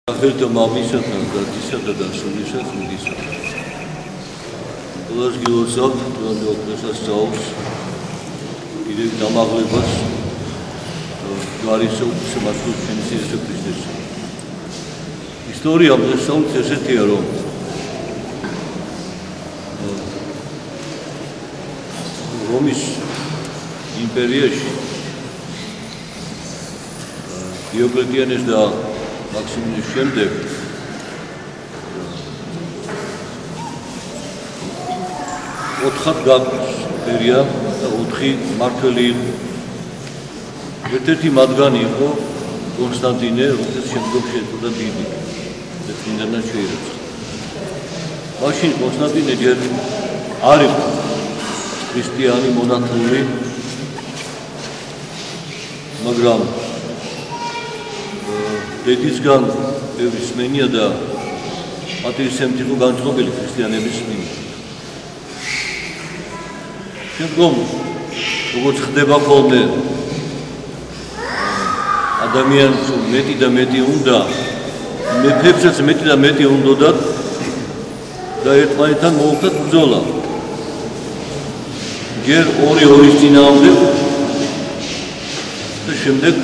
Ახერთა მამისათან და დისათა და სულისა წმინდისა. ყველას გილოცავთ დღევანდელ დღესასწაულს, კიდევ დამაღლებას ჯვარის უსამართლოს ჩვენის იესო ქრისტეს. ისტორია დღესასწაულს ესეთია, რომ რომის იმპერიაში დიოკლეტიანეს და მაქსიმინის შემდეგ ოთხად გაგვს იმპერია და 4 მმართველი იყო. ერთ-ერთი მათგანი იყო კონსტანტინე, რომელსაც შემდგომში ეწოდა დიდი და წმინდანად შეირაცხა. მაშინ კონსტანტინე ჯერ არ იყო ქრისტიანი მონათლული, მაგრამ დედისგან ბევრი სმენია და პატრიციემთ იყო განწყობილი ქრისტიანების მიმართ. შემდგომ, როგორც ხდება ხოლმე, ადამიანს მეტი და მეტი უნდა, მეფებსაც მეტი და მეტი უნდათ და ერთმანეთთან მოუხდათ ბრძოლა. ჯერ ორი-ორის წინააღმდეგ და შემდეგ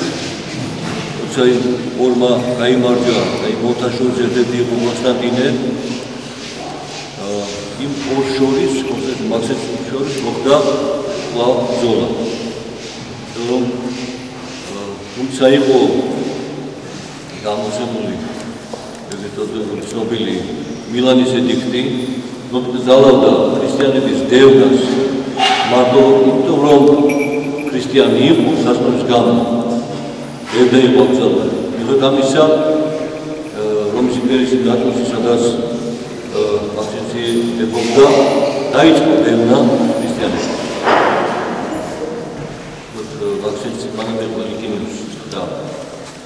საი ორმა გაიმარჯვა, აი მოთაშორის ერთ-ერთი იყო კონსტანტინე. იმ ორ შორის, კონსტანტინე მაქსიმის შორის მოხდა კვლავ ბრძოლა. რომ თუმცა იყო გამოსებული ეგრეთ ცნობილი მილანის ედიქტი, რომელიც ძალავდა ქრისტიანების დევნას, მარტო იმიტომ რომ ქრისტიანი იყო საზღვრის გამო. Evde yapılacaklar. Yıkamışsa Romis İmperiyası dağıtması sadaz Maksimsi epokta dayıç evna Hristiyan. Maksimsi bana bir politikiniz.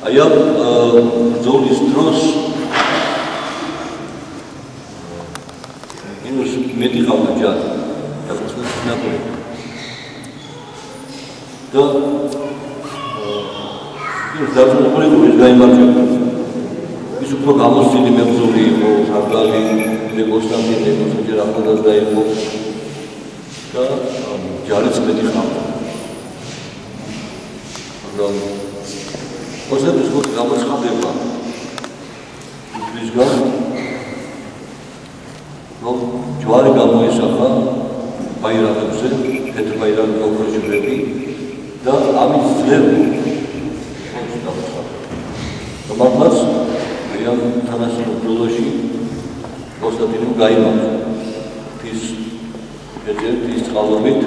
Ayam zolis tros inus meti kalacak. Yapısını sınav koyuyor. Da Zaten okulda gaymarca. Biz o programımızı mevzuli, o şartları, ne Konstantin'de, Konstantin Akadaz'da yapı. Da caris medikam. Program. O yüzden biz bu programımızı kabul yapalım. Biz gel. Rom civarı gamoyu sakha, bayrağımızı, Petr bayrağını okurucu verdi. Da amin zlev. Maqlas ayam tanasi bრძოლაში კონსტანტინემ გაიმარჯვა. ის ეს წყალობით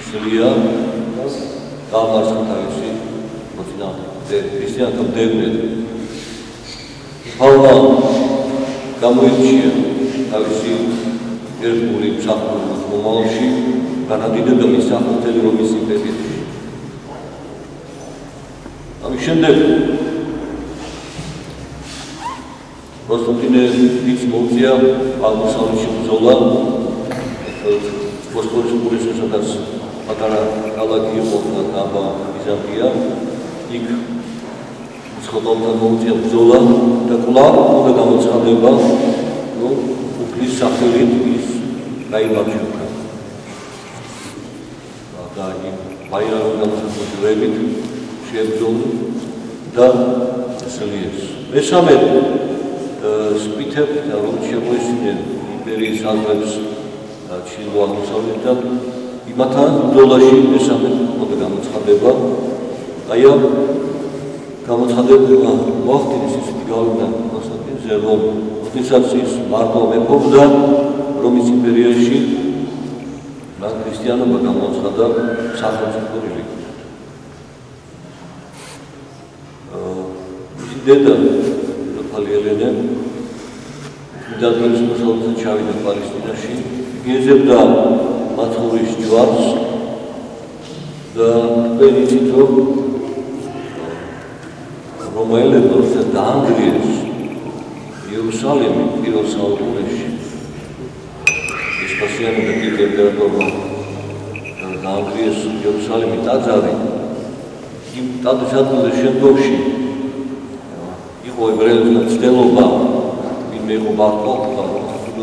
სლია გამარჯვა თავისი მოწინააღმდეგე ქრისტიანთა დევნად. პავლე გამოირჩია თავისი ერთგული მსახურის მომავალში განადიდება მის სახელმწიფო რომის იმპერიაში. შემდეგ Konstantinე ის მოუწია აღმოსავლეთში ბრძოლა ბოსფორის ყურეში, სადაც პატარა ქალაქი იყო აბა ბიზანტია. იქ მსხვერპლთან მოუწია ბრძოლა და კვლავ უნდა გამოცხადება, რომ უფლის სახელით ის გაიმარჯვა. და იმ ბაირაღის გამოცხადებით შეებრძოლა და სლიეს. მესამე სპითებდა რომ შემოესწრნენ იმპერიის ალყებს ჩრდილო აღმოსავლეთიდან, იმათთან ბრძოლაში მესამე მოხდა გამოცხადება. აი ამ გამოცხადება მოახდინეს ისეთი გავლენა კონსტანტინეზე, რომ როდესაც ის მარტო მეფობდა რომის იმპერიაში, მან ქრისტიანობა გამოაცხადა სახელმწიფო რელიგიად. Deda Rafali Elene Dadris Musaltan Çavida Palestinashi Gezebda Mathuris Jvars da Benitito Romele Dorsa da Andries Ierusalemi Ierusalemi Espasiano da Kite Imperator da Andries Ierusalemi Tazari Im Tadisatno de Shendoshi ებრაელთა ცდელობა ვინმე იყო ბართლო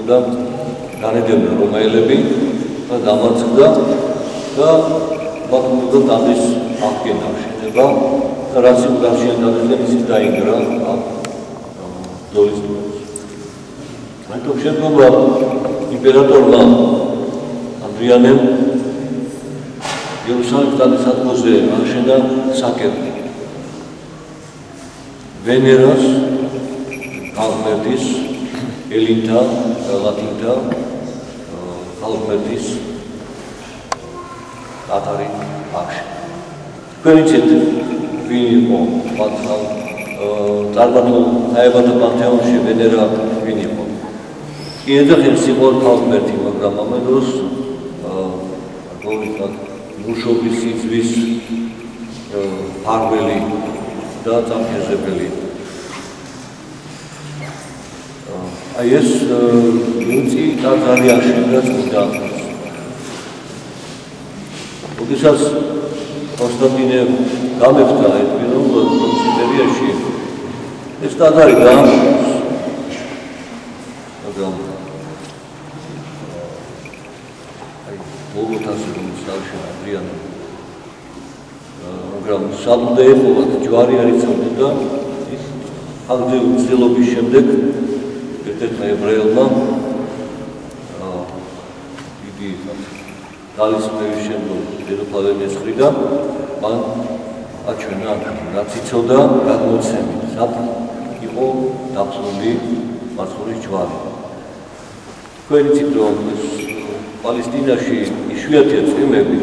და განედებდა რომაელები და დამარცხდა და ბათუმიდან დადის აღდგენა შეიძლება და რაც უკავშირდება მისი დაინგრა ბრძოლის დროს. ამიტომ შემდგომმა იმპერატორმა ადრიანემ იერუსალიმის გადასადგურზე აღშენდა საკერპი ვენერას, ღმერთის, ელინთა, ლათინთა, ღმერთის ატარი აღშენდა. თქვენ იცით ვინ იყო წარმართულ აებათა პანთეონში ვენერა ვინ იყო? კიდევ იყო ღმერთი, მაგრამ ამ დროს მუშობის სიძვის ფარველი და წამფეზებელი. აი ეს ლუცი ტაძარი აშენდა წმინდა. როდესაც კონსტანტინე გამეფდა ეპიროვლოს იმპერიაში ეს ტაძარი გაამწვეს. მაგრამ ბოგოტაზე რომ საერთოდ ადრიანე მაგრამ საბუნდე იყო ჯვარი არ იცოდა და ის აღძე უცდელობის შემდეგ ერთ-ერთმა ებრაელმა იგი ძალისმერის შემდგომ დედოფალ ესხრიდა მან აჩვენა რაც იცოდა გადმოცემით სად იყო დაფსული მარცხულის ჯვარი. თქვენ იცით რომ პალესტინაში იშვიათია წვიმები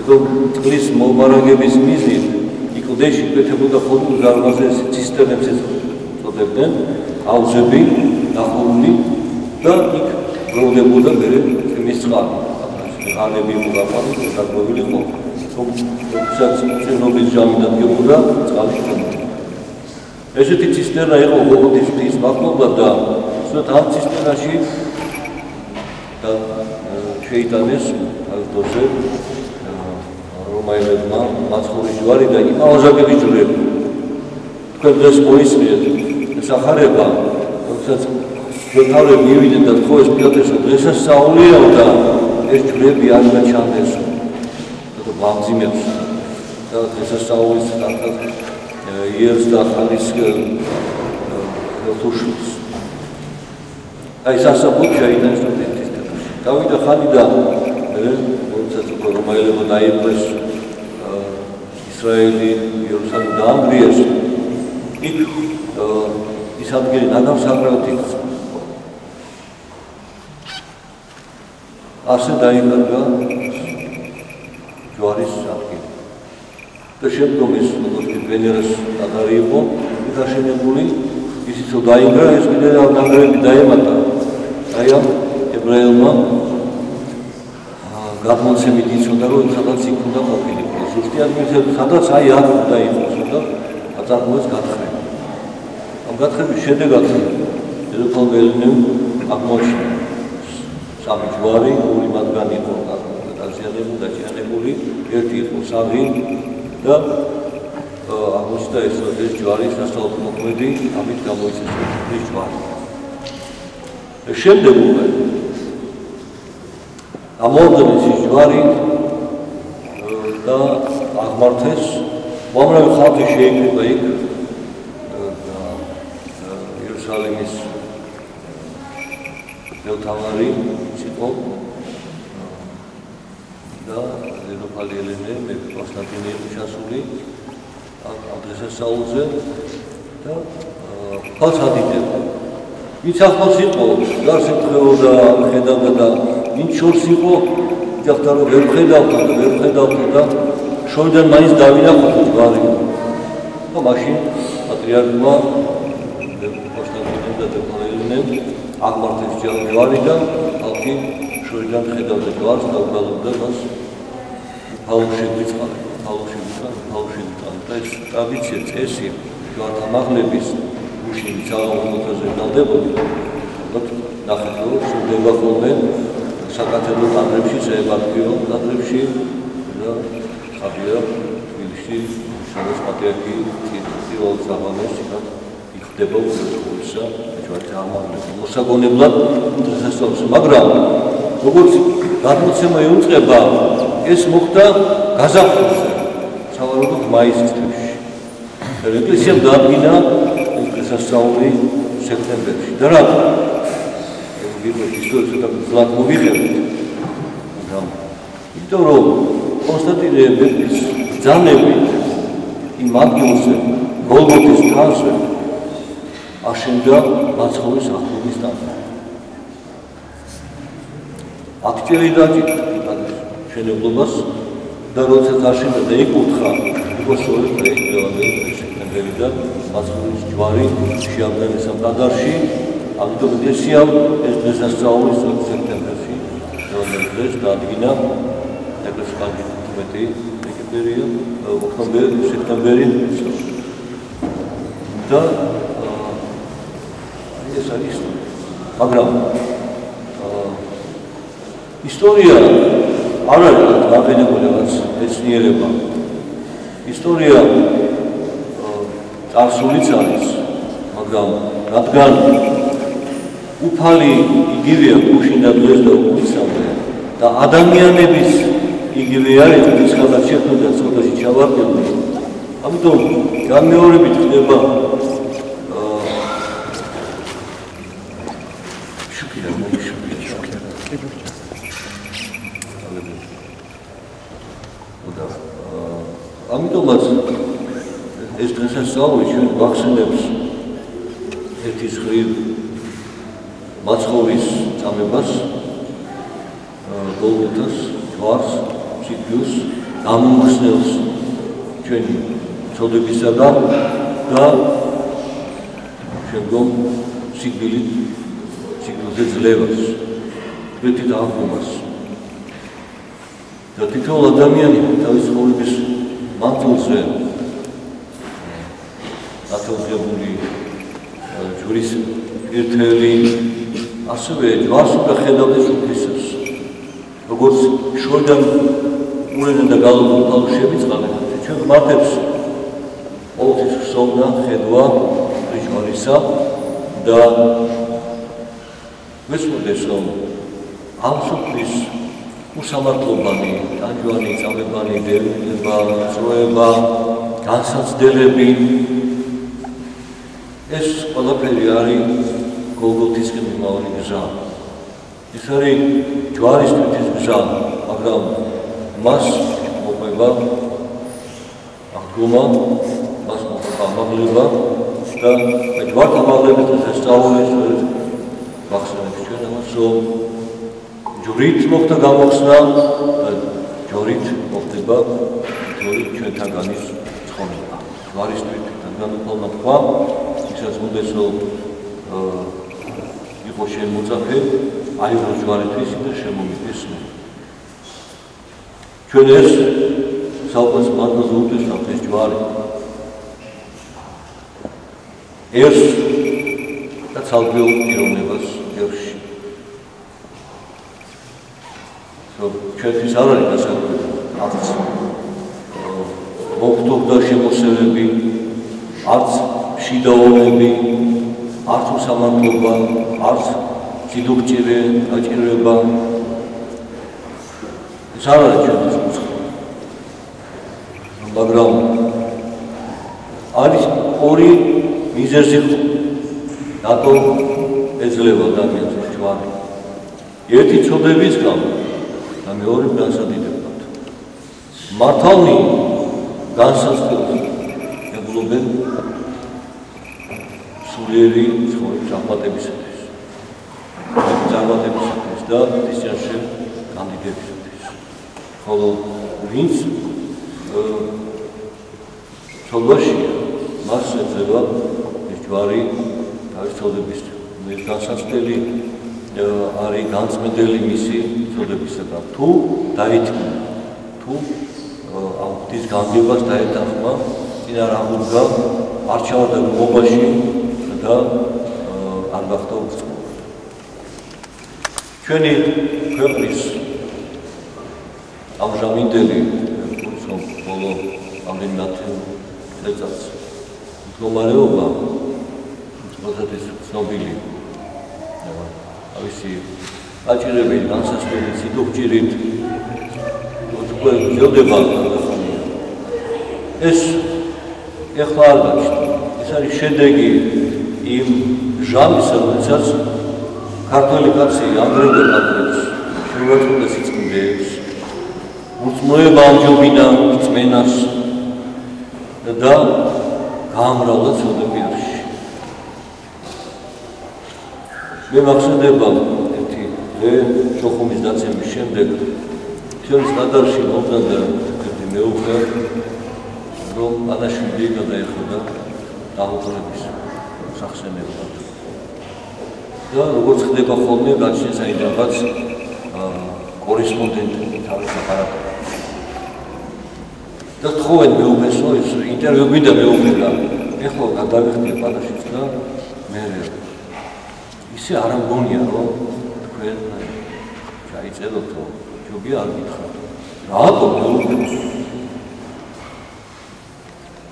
რომ წყლის მომარაგების მიზნით იკლდეში კვეთებოდა ხოლმე ზარმაზე ცისტერნებს ეწოდებდნენ აუზები დახურული და იქ გროვდებოდა მერე წვიმის წყალი. ღარები მოგაყვანილ და დაგვევილი იყო რომ როდესაც წვიმების ჟამი დადგებოდა წყალი ჰქონდა. ესეთი ცისტერნა იყო გოგოთის მთის მახლობლად და სწორედ ამ ცისტერნაში და შეიტანეს ალტოზე რომაელებმა მარცხულის ჯვარი და იმავაზაკების ჯვრები. თქვენ დღეს მოისმენთ ეს ახარება, როდესაც ჩვენთავრები მივიდნენ და თქო ეს პილოტესო დღესასწაულია და ეს ჯვრები არ გაჩანდეს და ვამძიმებს და დღესასწაულის თანხად იერს და ხალის თუშს. აი სასაბუთი შეიტანეს თეთრის თეთრში. გავიდა ხანი და როდესაც რომაელებმა დაიპყრეს ისრაელი იერუსალიმი დაანგრიეს იქ ის ადგილი ნაგავსარგებლად იქცა. ასე დაიკარგა ჯვარის ადგილი. და შემდგომ ის როგორც ვენერას ტაძარი იყო იქ აშენებული ისიც რომ დაინგრა ეს კიდე ნანგრევები დაემატა. აი ამ ებრაელმა გადმოცემით იცოდა რომ სადაც იქ უნდა ყოფილიყო. ზუსტი ადგილი სადაც აი აქ უნდა იყოს და აწარმოეს გათხრება. ამ გათხრების შედეგად დედოფალ ელენემ აღმოაჩინა სამი ჯვარი, ორი მათგანი იყო დაზიანებული, დაჭიანებული, ერთი იყო საღი და აღმოჩნდა ეს ჯვარი სასწაულო მოქმედი, ამით გამოიწეს ეს ჯვარი. შემდეგ ამოღწევს ის ჯვარი და აღმართეს უამრავი ხალხი შეიკრიბა იქ იერუსალიმის მთავარი იყო და დედოფალი ელენე მეფე კონსტანტინე იყო ჩასული ამ დღესასწაულზე და ხალხს ადიდებდა. ვინც ახლოს იყო გარს ეთხოვდა ხედავდა და ვინც შორს იყო იძახდა რომ ვერ ხედავდა და შორიდან მაინც დავინახოთ ჯვარი. და მაშინ პატრიარქმა კონსტანტინემ და დედოფალ ელენემ აღმართეს ჯვარი და ხალხი შორიდან ხედავდა ჯვარს და უბრალოდ მას ფალუში ვიწყალე და ეს ტრადიცია წესი ჯვართა მაღლების გუშინ ძალაუფლებზე ბრალდებოდა. ნახეთ რომ სრულდება ხოლმე საკათედრო ტაძრებში, საეპარქიო ტაძრებში და ხაბია თბილისში სადაც პატრიარქი პირველ საღამოს იქ ხდება უცხოისა ჯვარით აღმავლება მოსაგონებლად დღესასწაულს, მაგრამ როგორც გადმოცემა იუწყება, ეს მოხდა გაზაფხულზე, სავარაუდოდ მაისის თვეში. ეკლესიამ დაადგინა დღესასწაული სექტემბერში და რა ისტორიულად ცოტა მოვიღებთ, მაგრამ იმიტომ რომ კონსტანტინე ბრძანებით იმ ადგილზე გოლგოთის თასზე აშენდა მაცხოვრის ახლობის ტაძარი. აქ ჭირიდა მშენებლობას და როდესაც აშენდა და იკუთხა, იყო სწორედ სექტემბერიდან მაცხოვრის ჯვარი შეაბნევეს ამ ტაძარში. ამიტომ ეკლესიამ ეს დღესასწაული სწორედ სექტემბერში დღეს დაადგინა ეკლესიის 15 სექტემბერი და ეს არის ისტორია. მაგრამ ისტორია არ არის აღენებული რაღაც მეცნიერება. ისტორია წარსულიც არის, მაგრამ რადგან უფალი იგივეა გუშინ და დღეს და უსამე და ადამიანების იგივე არის, ის ხალხად შეხვდა ცოტაში ჩავარდები. ამიტომ განმეორებით ხდება ამიტომაც ეს დღესასწაული ჩვენ ვახსენებს ერთის მხრივ მაცხოვრის წამებას, გოლგოთას, ჯვარს, სიკვდილს, გამომხსნელს ჩვენი ცოდებისაგან და შემდგომ სიკვდილზე ძლევას, თვითონ აღდგომას. და თითოეულ ადამიანი თავის ცხოვრების მანძილზე ათოვლებული ჯვრის ერთელი ასევე ჯვარს უნდა ხედავდეს უფლისას. როგორც შორიდან ურენენ და გალობენ თალუშები წყალენ, ჩვენ ღმართებს ყოველთვის ხსოვნა ხედვა ჯვარისა და მესმოდეს რომ ამ სოფლის უსამართლობანი, ტანჯვანი, წამებანი, დევნილება, წროება, განსაცდელები ეს ყველაფერი არის გოლგოთისკენ მიმავალი გზა. ეს არის ჯვარის თვითის გზა, მაგრამ მას მოყვება აღდგომა, მას მოყვება ამაღლება და ჯვართან ამაღლების დღესასწაული სწორედ ვახსენებთ ჩვენ ამას, რომ ჯვრით მოხდა გამოხსნა და ჯვრით მოხდება ჩვენთაგანის ცხოვრება. ჯვარის თვითთან განუყოლმა თქვა, ისაც მოდეს რომ იყო შემოწაფე, აიღო ჯვარისთვის და შემომიდეს. ჩვენ ეს საუკეთესო მადლზე უტესავთ ეს ჯვარი. ერთ და ცალკეულ პიროვნებას ერში. ჩვენთვის არ არის გასაგები, არც მოგვთხოვდა შემოსევები, არც მშვიდაობები, არც უსამართლობა, არც სიდუქჭირე, გაჭირვება. ეს არ არის ჩვენთვის უცხო. მაგრამ არის ორი მიზეზი, რატომ ეძლევა ადამიანს ჯვარი. ერთი ცოდების გამო და მეორე განსადიდებად. მართალნი განსაცდელს ებულობენ სულიერი ცხოვრების აღმატებისათვის, წარმატებისათვის და ქრისტიანში კანდიდატებისათვის. ხოლო ვინც ცოდვაშია, მას ეძლევა ეს ჯვარი თავის ცოდებისთვის. განსაცდელი არის განწმენდელი მისი ცოდებისაგან. თუ დაითმო, თუ ამ ღვთის განგებას დაეთანხმა, წინარ აღუდგა, არ ჩავარდა გმობაში და არ გახდა უცხო. ჩვენი ქვეყნის ამჟამინდელი ბოლო ამდენი წელიწადს მდგომარეობა ცნობილი ავისი აჭირებელი განსასწრებით სიტუქჭირით უკვე გრძელდება გარდახვანია ეს ეხლა არ გაჩნდა ეს არის შედეგი იმ ჟამისა როდესაც ქართველი კაცი ანგრევდა კაცებს შეუერთდა სიწმინდეებს ურწმუნოება ამჯობინა წმენას და გაამრავლა ცოდებიაში მე მახსენდება ერთი დღე შოხუმის დაცემის შემდეგ ჩვენს ნადარში მომდევდა ერთი მეუღლე რომ ანაშვილი გადაეხოდა დაღუპულების სახსენებლად და როგორც ხდება ხოლმე გაჩნდა საიდანაც კორესპონდენტი თავის აპარატში და თხოვენ მეუღლესო ეს ინტერვიუ და მეუღლა ეხლა გადავიხდე პანაშიც და მე ისე არ ამგონია რომ თქვენ ჩაიწეროთო ჯობია არ გითხრათ რატომ მეუღლეს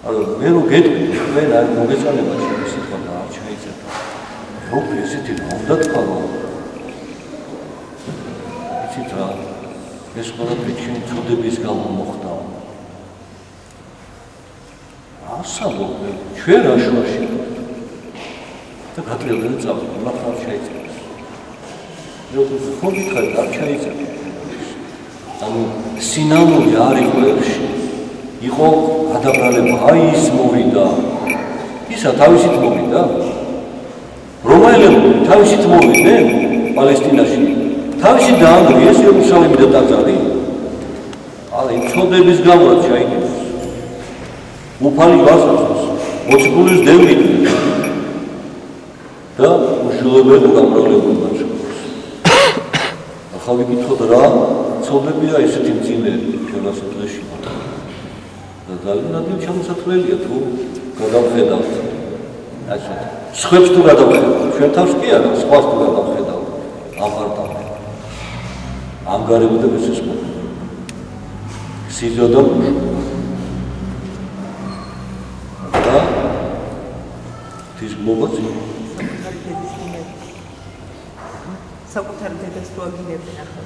ანუ მე რო გეტყვი თქვენ არ მოგეწონება ჩემი სიტყვა და არ ჩაიწერთ რო ესეთი რა უნდა თქვა იცით რა ეს ყველაფერი ჩემი ცოდების გამო მოხდა ასალო ჩვენ რაშუაში და გატრიალდნენ წავიდა მაგრამ არ ჩაიწერეს როგორც ხოთქარ არ ჩაიწერეს ანუ სინამდვილე არ იყო ერში იყო გადაბრალება აი ის მოვიდა ისა თავისით მოვიდა რომაელები თავისით მოვიდნენ პალესტინაში თავისით დაანგრიეს იერუსალიმი და ტაძარი აი ცოდების გამო ჩაიგდეს უფალი გასაცოს მოციქულის დევნით და უშუალოდ გამრავლებულ მასშტაბს ახლა ვიკითხოთ რა ცოდებია ესეთი მძიმე ჩვენ ასეთ დღეში და ძალიან ადვილი ჩამოსათვლელია თუ გადავხედავთ ასე სხვებს თუ გადავხედავთ ჩვენ თავს კი არა სხვას თუ გადავხედავთ ამარტავთ ანგარებდა ეს სიზოდა ის მოგოც საკუთარ დედას თუ აგინებდნენ ახლა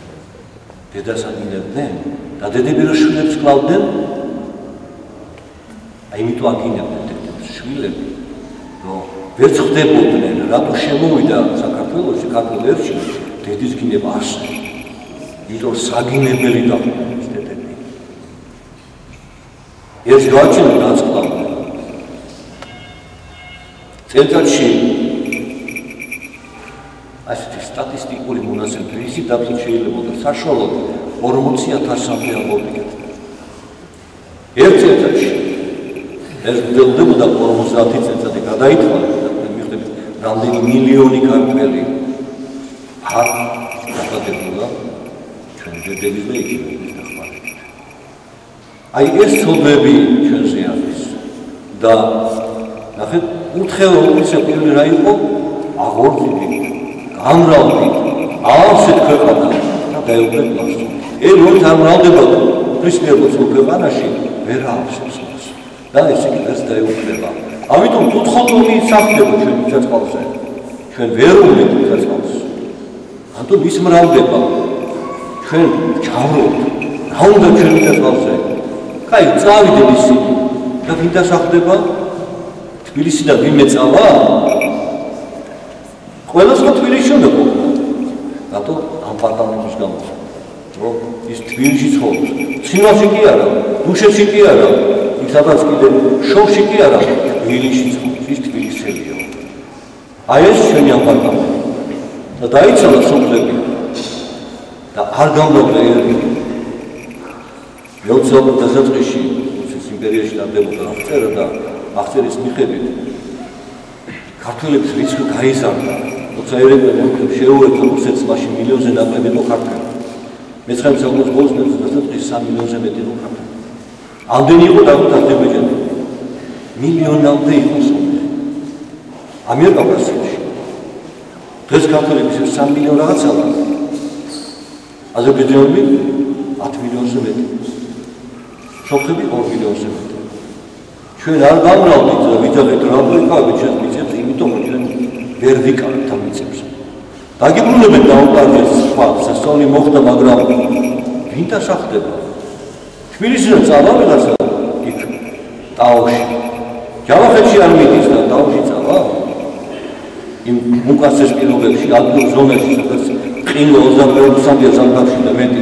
დედას აგინებდნენ და დედები რო შვილებს კლავდნენ აი იმიტომ აგინებდნენ დედებს შვილები რომ ვერ ხდებოდნენ რატო შემოვიდა საქართველოში ქართულ ერში დედის გინება ასე იმიტომ საგინებელი გახდნენ ეს დედები ეს გაჩნდა დაწყლავდნენ წელწადში ასეთი სტატისტიკური მონაცემები ისიც დაბლა შეიძლება საშუალოდ 40,000-მდე აღმოვიდგეთ. ერთ წელწადში ეს გრძელდებოდა 50 წელიწადი გადაითვალა და მივხვდებით რამდენი მილიონი ქართველი არ გადადებულა ჩვენი დედების და იქნების დახმარებით. აი ეს ცოდვები ჩვენზე არის და ნახეთ უთხოველი პირველი რა იყო აღორძინდი გამრავლდი ასეთ ქვეყანა და დაეუფლეთ მას ეს რომ გამრავლდება ქრისტიანულ ქვეყანაში ვერ აავსებს მას და ეს იქნებს დაეუფლება ამიტომ უთხოველი საფრთხე ჩვენი ცეცხლზე ჩვენ ვერ უნდათ ცეცხლს ამიტომ ის მრავლდება ჩვენ ჩავრობთ რა უნდა ჩვენი ცეცხლზე კაი წავიდე ისინი და ვინ დასახლდება თბილისიდან ვინ მეწავა? ყველას ხო თბილისში უნდა ყოფნა. რატო ამ პარტამენტის გამო? რომ ის თბილისში ცხოვრობს. ცხინვალში კი არა, დუშეთში კი არა, იქ სადაც კიდე შოვში კი არა, თბილისში ცხოვრობს. ის თბილისელია. აი ეს ჩვენი აპარტამენტი. და დაიცალა სოფლები. და არ გამოვიდა ერი. მეოცეობის დასაწყისში რუსეთის იმპერიაში დამდებოდა აღწერა და აღწერის მიხედვით ქართველების რიცხვი გაიზარდა, როცა ერეგველი შეუერთდა რუსეთს მაშინ მილიონზე ნაკლები იყო ქართველი. მე-19 საუკუნის ბოლოს დასაწყისში 3 მილიონზე მეტი იყო ქართველი. ამდენი იყო დაგუძარდებოდნენ. მილიონამდე იყო სოფლი. ამიერკავკასიაში. დღეს ქართველების 3 მილიონი რაღაცაა. აზერბაიჯანული 10 მილიონზე მეტი. სოფლები 2 მილიონზე მეტი. ჩვენ არ გამრავდით და ვიძახეთ რა ვიყავით ჩვენ მიწებს იმიტომ რომ ჩვენ ვერ ვიკავებთ ამ მიწებს. დაგიბრუნებენ დაუპარდეს სხვა სასწავლი მოხდა, მაგრამ ვინ დასახდება? თბილისიდან წავა ვიღაცა იქ ტაოში. ჯავახეთში არ მიდის და ტაოში წავა? იმ უკაცეს პირობებში, ადგილ ზონაში, სადაც ყინვა 22-მდე ზამთარში და მეტი.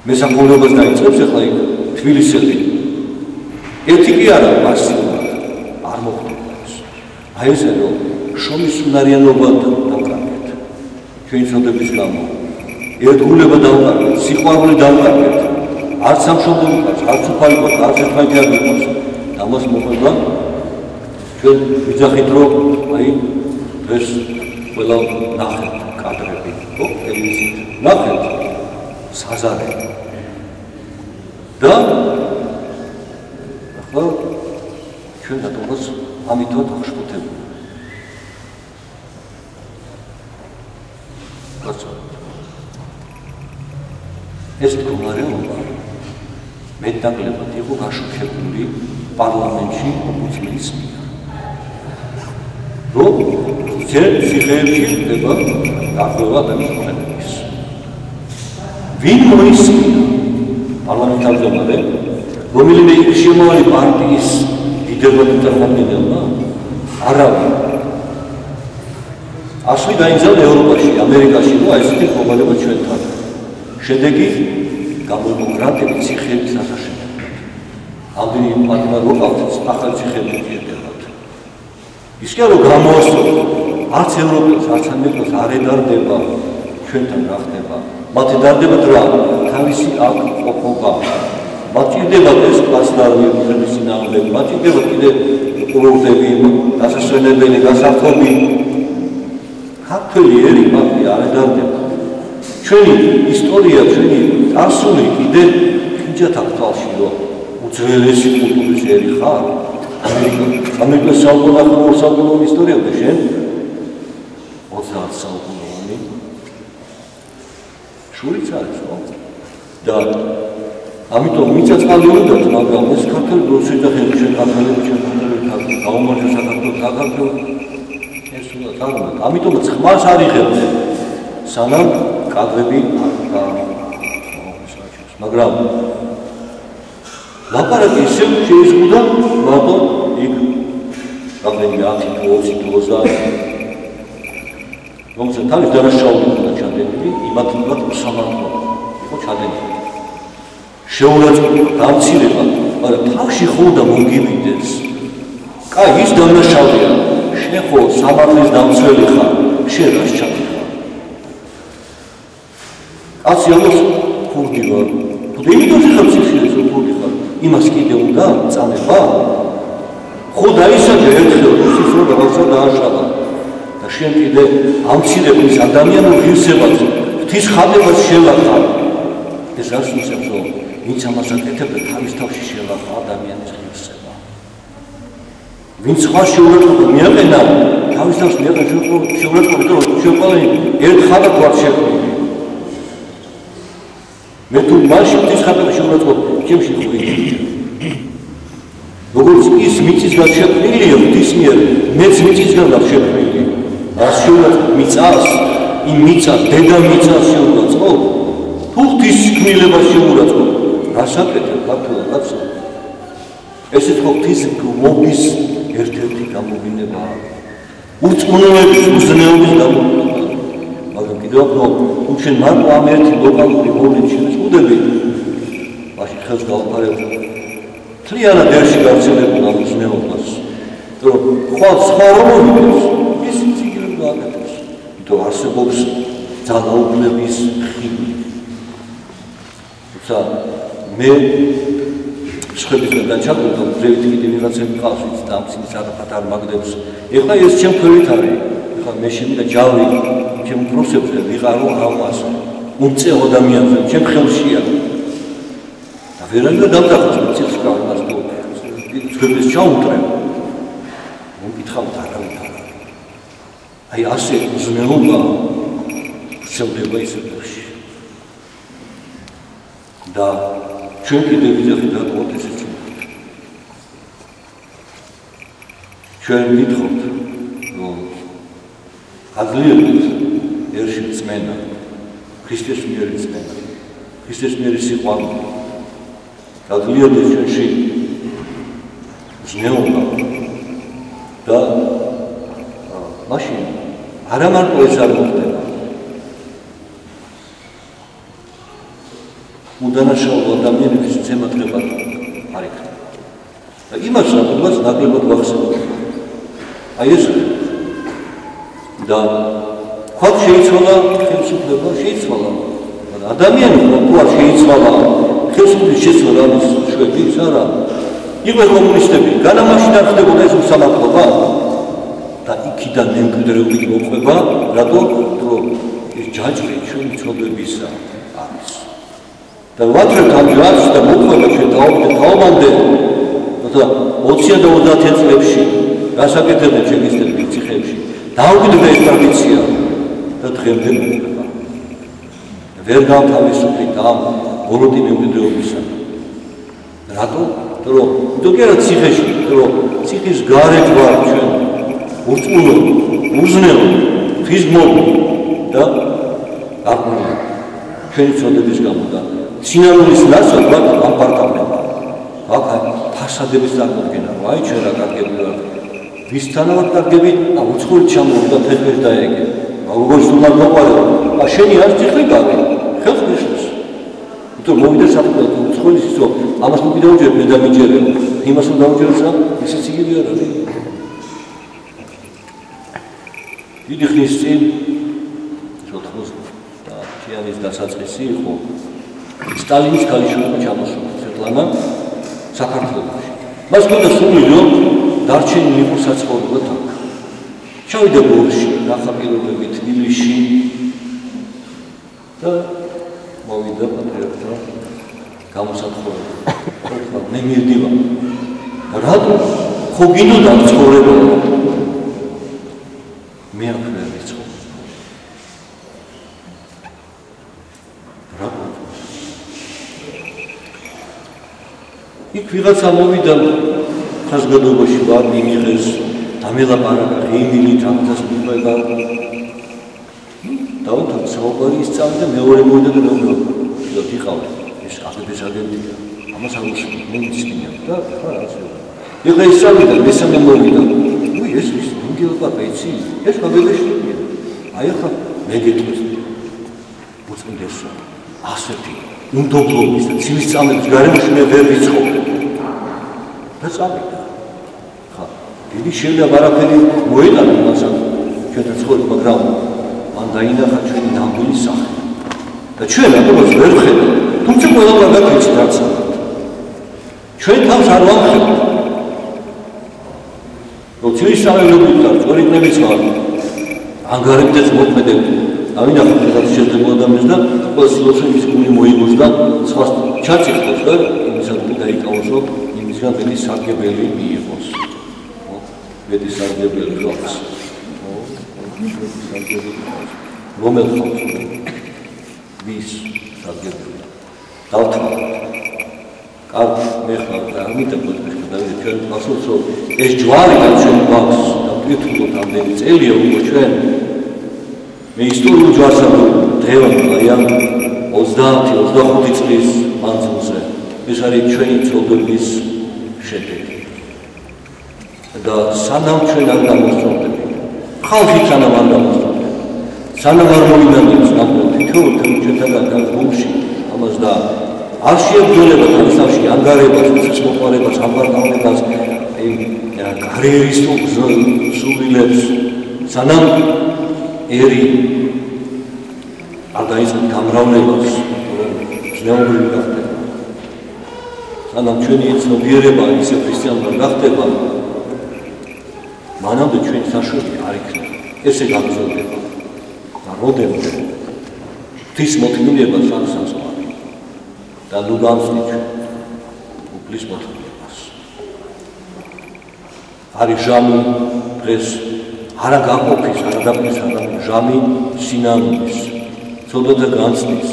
მესამგებლობას დაიწყებს ახლა იქ თბილისელი. ერთი კი არა, მასიურად არ მოხდება ეს. აი ესე რომ შრომის უნარიანობა დავკარგეთ. ჩვენი ცოდების გამო. ერთგულება დავკარგეთ, სიყვარული დავკარგეთ. არც სამშობლოებას, არც უფალებას, არც ერთმანეთი არ მიყვარს. და მას მოხდება ჩვენ ვიძახით რომ აი დღეს ყველა ნახეთ კადრები, ხო? ტელევიზიით. ნახეთ საზარე. და ახლა ჩვენ რატომაც ამითო აღშფოთებული. ეს მდგომარეობა მეტნაკლებად იყო გაშუქებული პარლამენტში ომბუდსმენის მიერ. რომ ძველ ციხეებში ხდება დახვევა ადამიანის. ვინ მოისმინა პარლამენტარზე, რომელიმე შემოვალი პარტიის ლიდერად წარმომადგენელმა? არავინ. ასლი დაიძაბა ევროპაში, ამერიკაში, რომ აი ესეთი მდგომარეობა ჩვენთან. შედეგი გამოდემოკრატები ციხეების ასაშენებლად. ამდენი პატიმარ რო ყავთ ახალი ციხეები ერთად. ის კი რომ გამოასწორა, არც ევროპელს, არც ამერიკას არ ედარდება ჩვენთან რა ხდება. მათ ედარდებათ რა? თავისი აქ ყოფობა. მათ ჭირდებათ ეს პასტარნიების წინააღმდეგ, მათ ჭირდებათ კიდე კურორტები, დასასვენებელი, გასართობი. ქართველი ერი მათ არ ედარდება. ჩვენი ისტორია, ჩვენი წარსული კიდე ხინჯად აქვს თვალში, რომ უძველესი კულტურის ერი ხარ. ამერიკას საუკუნოვანი ისტორია და შენ 30 საუკუნოვანი შურიც არის, ხო? და ამიტომ მიწა-წყალი უნდათ, მაგრამ ეს ქართველი როცა ეძახიან ჩვენ ქართველები, ჩვენ ქართველები გაუმარჯოს საქართველოს, საქართველოს ეს უნდა თარგმნათ. ამიტომაც ხმას არ იღებდნენ, სანამ კადრები მაგრამ ლაპარაკი ისევ შეიზღუდა მარტო იქ რამდენიმე 10-20 დროზე რომელსაც თავის დანაშაული უნდა ჩადენილი, იმათმივად უსამართლო იყო ჩადენილი. შეურაცხყოფა, დამცირება, მაგრამ თავში ხო უნდა მოგივიდეს. კაი, ის დანაშაულია, შენ ხო სამართლის დამცველი ხარ, შენ რას ჩადიხარ? კაცი ამას ქურდი ვარ. თუ იმიტომ ხარ ციხეში ქურდი ხარ, იმას კიდე უნდა წამება? ხო დაისაჯა ერთხელ ის რომ რაღაცა დააშალა. და შენ კიდე ამცირებლის ადამიანურ ღირსებას, ღვთის ხატებას შევახარ. ეს რას ნიშნავს, რომ ვინც ამას აკეთებდა, თავის თავში შევახა ადამიანის ღირსება. ვინც სხვა შეურაცხყოფა მიაყენა, თავის თავს მიაყენა შეურაცხყოფა, რომ შეყოლი ერთ ხატად ვარ შექმნილი. მე თუ მაშინ ღვთის ხატებას შეურაცხყოფ, ჩემში ხო იქნება. როგორც ის მიწისგან შექმნილია ღვთის მიერ, მეც მიწისგან ვარ შექმნილი. რას შეურაცხყოფ მიწას, იმ მიწას, დედამიწას შეურაცხყოფ, თუ ღვთის ქმნილებას შეურაცხყოფ, რას აკეთებ ქართულად კაცო? ესეც ხო ღვთის გმობის ერთ-ერთი გამოგინებაა. ურწმუნოების, უზნეობის გამოგინება. მაგრამ კიდევ უფრო თუ შენ მარტო ამ ერთი ლოკალური მოვლენის შევწუდები, მაშინ ხელს გავაფარებ მთლიანად ერში გავრცელებულ ამ უზნეობას. რომ სხვა რომ მოვიდეს, ის ციგნი გააკეთებს. იმიტომ არსებობს ძალაუფლების ხიბი. თუმცა მე შეხედვით დაჩაგდო, ძრებით კიდე ვიღაცები ყავს, ვინც დამცინის არაფათ არ მაგდებს. ეხლა ეს ჩემ ქვევით არის. ეხლა მე შემიძლია ჯავრი ჩემ პროცესებზე ვიყარო ამას. უმწეო ადამიანზე ჩემ ხელშია. და ვერანაირად დავდახოს მიწის კავას თუ ძრების ჩაუტრებ. მომკითხავთ არავით არ არის. აი ასე უზნეობა ვრცელდება ისეთში. და ჩვენ კიდევ ვიძახით რატომ ესეც ჩვენ ვითხოვთ რომ აძლიერებს ერში წმენა, ქრისტეს მიერ წმენა, ქრისტეს მიერ სიყვარული. აძლიერებს ჩვენში ზნეობა და მაშინ არა მარტო ეს არ მოხდება. უდანაშაულო ადამიანების ზემოთება არ იქნება. და იმას რადგანაც ნაკლებად ვახსენებ. აი ეს და ხალხ შეიცვალა ხელისუფლება, შეიცვალა. ადამიანი თუ არ შეიცვალა ხელისუფლების შეცვალა არის შვედიის არა. იყო კომუნისტები, განამაშინ არ ხდებოდა ეს უსამართლობა და იქიდან მემკვიდრეობით მოყვება, რატო? რომ ეს ჯაჭვი ჩვენი ცოდვებისა არის. და ვატრებთ ამ ჯაჭვს და მოყვება ჩვენ თაობამდე და 20 და 30 წლებში გასაკეთებენ ჩეკისტების ციხეებში დაუკვირდა ეს ტრადიცია და დღემდე მოყვება. ვერ გავთავისუფლეთ ამ ბოროტი მემკვიდრეობისა. რატო? რომ თუკერა ციხეში, რომ ციხის გარეთ ვარ ჩვენ ურწმუნო, უზნელო, ფიზმობი და აღმული ჩვენი ცოდების გამო და სინამდვილის ნაცვლად ვარ ამ პარტამენტში. აქ ფასადების წარმოქმნა, აი ჩვენ რა კარგები ვარ. ვისთანავად კარგები, უცხოეთ ჩამოვიდა ფეხებს დაეგე. როგორც უნდა მოყარო, შენი არ ციხე გავი, ხელს მიშლის. თუ მოვიდა საფუძველი უცხოეთის ისო, ამას თუ კიდევ მე დამიჯერებ, იმას რომ დავჯერსა, ისიც იგივე არ არის. დიდი ხნის წინ 90-იანის დასაწყისი იყო სტალინის ქალიშვილმა ჩამოსულა სვეტლანა საქართველოში. მას მოდა სული რომ დარჩენილი იყო საცხოვრებლად აქ. ჩავიდა ბორში, ნახაპირობები თბილისში და მოვიდა პატრიოტთა გამოსათხოვება. მე მივდივარ. რატო? ხო გინდოდა ცხოვრება? მე არ ვიცი. რატო? იქ ვიღაცა მოვიდა საზოგადოებაში ვარ მიიღეს დამელაპარაკა ღიმილით ამას მიყვება. დავთვალ საუბარი ისწავლე და მეორე მოვიდა და რომ ვიყავ ეს აღების აგენტია. ამას არ უშევი, მე მისმინა და ხა ასე. ეხლა ისწავლე და მესამე მოვიდა. უი ეს ის ინგილობა პეიცი, ეს მაგალითია. აი ახლა მე გეტყვის. უწმინდესო, ასეთი უნდობლობის და ცივისწამების გარემოში მე ვერ ვიცხოვრებ. და წავიდა. ხა, დიდი შეიძლება არაფერი მოიტანა მასა ჩვენთან ცხოვრება, მაგრამ მან დაინახა ჩვენი ნამდვილი სახე. და ჩვენ ამას ვერ ვხედავთ. თუმცა ყველაფერი გაგიცით რაც. ჩვენ თავს არ ვამხებთ. რომ ცივისწამებებით და წორիկნებით ვარ. ანგარებდეთ მოქმედებით. დავინახეთ რაღაც შეძლებულ ადამიანს და ყველა სილოსოფიის გული მოიგოს და სხვა ჩაწიხოს და იმისადმი დაიკავოს რომ იმისგან მეტი სარგებელი მიიღოს. მეტი სარგებელი ხალხს. რომელ ხალხს? ვის სარგებელი? დავთვალოთ. კარგი, მე ხარ და ამიტომაც დავიდე ჩვენ მასულს რომ ეს ჯვარი და ჩვენ გვაქვს და ვიტყუდოთ ამდენი წელია უკვე ჩვენ მე ისტორიულ ჯვარს დღევან აი ამ 30-25 წლის მანძილზე ეს არის ჩვენი ცხოვრების შედეგი და სანამ ჩვენ არ გამოსწორდებით ხალხი სანამ არ გამოსწორდებით სანამ არ მოინანიებს თითოეულ ჩვენთაგან გულში ამას და არ შეებრძოლება თავისთავში ანგარებას, მოყვარებას, ამბარდავნებას, კარიერისტულ სულილებს, სანამ ერი არ დაიწყებს გამრავლებას, ზნეობრივი გახდება. სანამ ჩვენი ცნობიერება ისე ქრისტიანულად გახდება, მანამდე ჩვენი საშუალება არ იქნება. ესე გაგრძელდება. და როდემდე ღვთის მოთმინება სამსახურს და ნუ გამწნით უფლის მოთმინებას. არის ჟამი დღეს არა გაყოფის, არა დაფნის, არამედ ჟამი სინამდვილის, ცოდვათა განცდის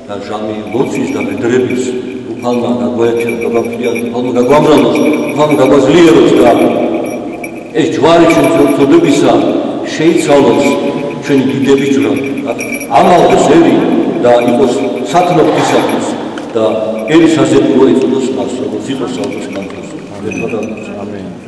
და ჟამი ლოცვის და მედრების უფალმა გაგვაერთიანოს, გაგვაფრთხილოს, უფალმა გაგვამრავლოს, უფალმა გაგვაძლიეროს და ეს ჯვარი ჩვენი წოდებისა შეიცვალოს ჩვენი დიდების ჯვრა ამალდეს ერი და იყოს სათნოთისათვის და ერის ასეთუა იწოდოს მას როგორც იყოს საუბრის განხილვის. ამენ.